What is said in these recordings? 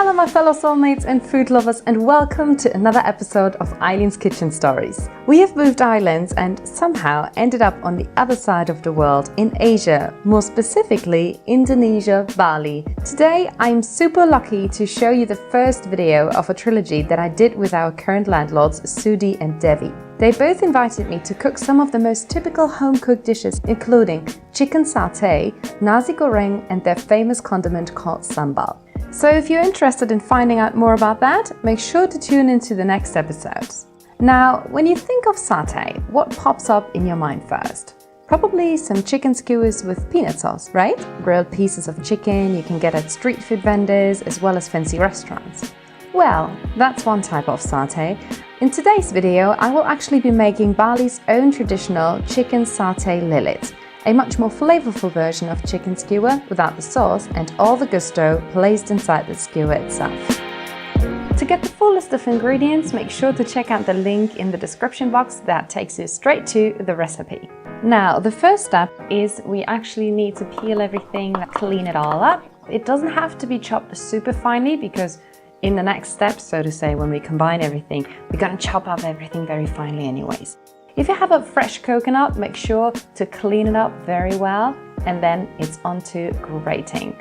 Hello my fellow soulmates and food lovers, and welcome to another episode of Eileen's Kitchen Stories. We have moved islands and somehow ended up on the other side of the world in Asia, more specifically Indonesia, Bali. Today I'm super lucky to show you the first video of a trilogy that I did with our current landlords Sudi and Devi. They both invited me to cook some of the most typical home-cooked dishes, including chicken satay, nasi goreng, and their famous condiment called sambal. So if you're interested in finding out more about that, make sure to tune into the next episodes. Now, when you think of satay, what pops up in your mind first? Probably some chicken skewers with peanut sauce, right? Grilled pieces of chicken you can get at street food vendors as well as fancy restaurants. Well, that's one type of satay. In today's video, I will actually be making Bali's own traditional chicken SATAY Lilit, a much more flavorful version of chicken skewer without the sauce and all the gusto placed inside the skewer itself. To get the full list of ingredients, make sure to check out the link in the description box that takes you straight to the recipe. Now, the first step is we actually need to peel everything, clean it all up. It doesn't have to be chopped super finely because in the next step, so to say, when we combine everything, we're going to chop up everything very finely anyways. If you have a fresh coconut, make sure to clean it up very well, and then it's onto grating.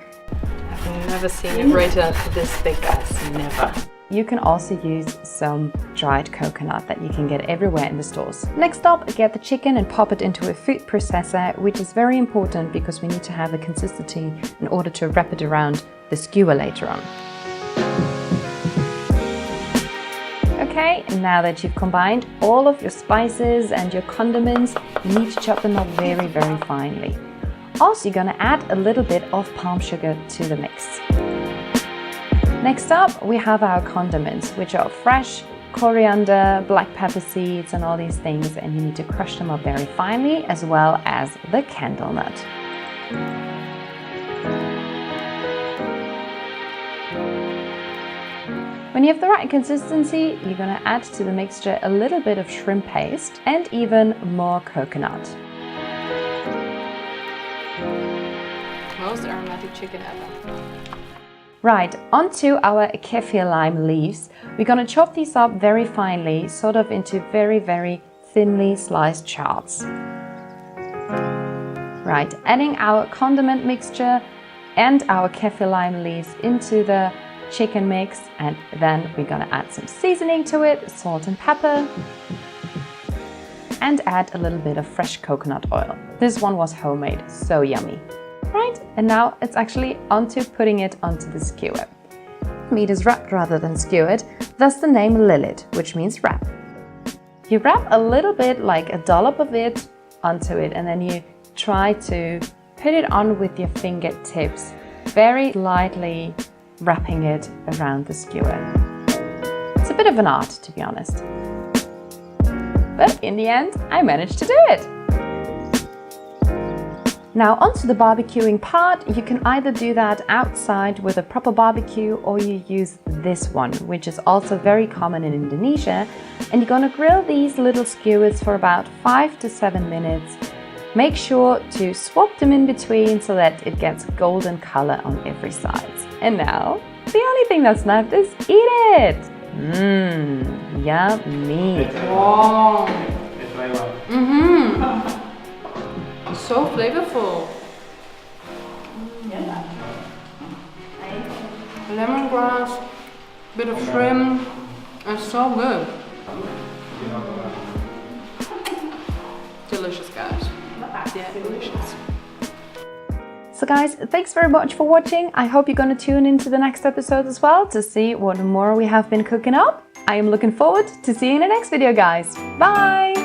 I've never seen a grater this big, guys, never. You can also use some dried coconut that you can get everywhere in the stores. Next up, get the chicken and pop it into a food processor, which is very important because we need to have a consistency in order to wrap it around the skewer later on. Okay, now that you've combined all of your spices and your condiments, you need to chop them up very, very finely. Also, you're gonna add a little bit of palm sugar to the mix. Next up, we have our condiments, which are fresh coriander, black pepper seeds, and all these things, and you need to crush them up very finely, as well as the candle nut. When you have the right consistency, you're going to add to the mixture a little bit of shrimp paste and even more coconut. Most aromatic chicken ever. Right, onto our kefir lime leaves. We're going to chop these up very finely, sort of into very, very thinly sliced shards. Right, adding our condiment mixture and our kefir lime leaves into the chicken mix, and then we're gonna add some seasoning to it, salt and pepper, and add a little bit of fresh coconut oil. This one was homemade, so yummy. Right, and now it's actually onto putting it onto the skewer. Meat is wrapped rather than skewered, thus the name Lilit, which means wrap. You wrap a little bit, like a dollop of it, onto it, and then you try to put it on with your fingertips, very lightly wrapping it around the skewer. It's a bit of an art, to be honest. But in the end, I managed to do it. Now onto the barbecuing part. You can either do that outside with a proper barbecue, or you use this one, which is also very common in Indonesia. And you're gonna grill these little skewers for about 5 to 7 minutes. Make sure to swap them in between so that it gets golden color on every side. And now, the only thing that's left is eat it! Mmm, yummy! Wow! So flavorful! Lemongrass, bit of shrimp, it's so good! Delicious, guys. Yeah, delicious. So guys, thanks very much for watching. I hope you're going to tune into the next episode as well to see what more we have been cooking up. I am looking forward to seeing you in the next video, guys. Bye!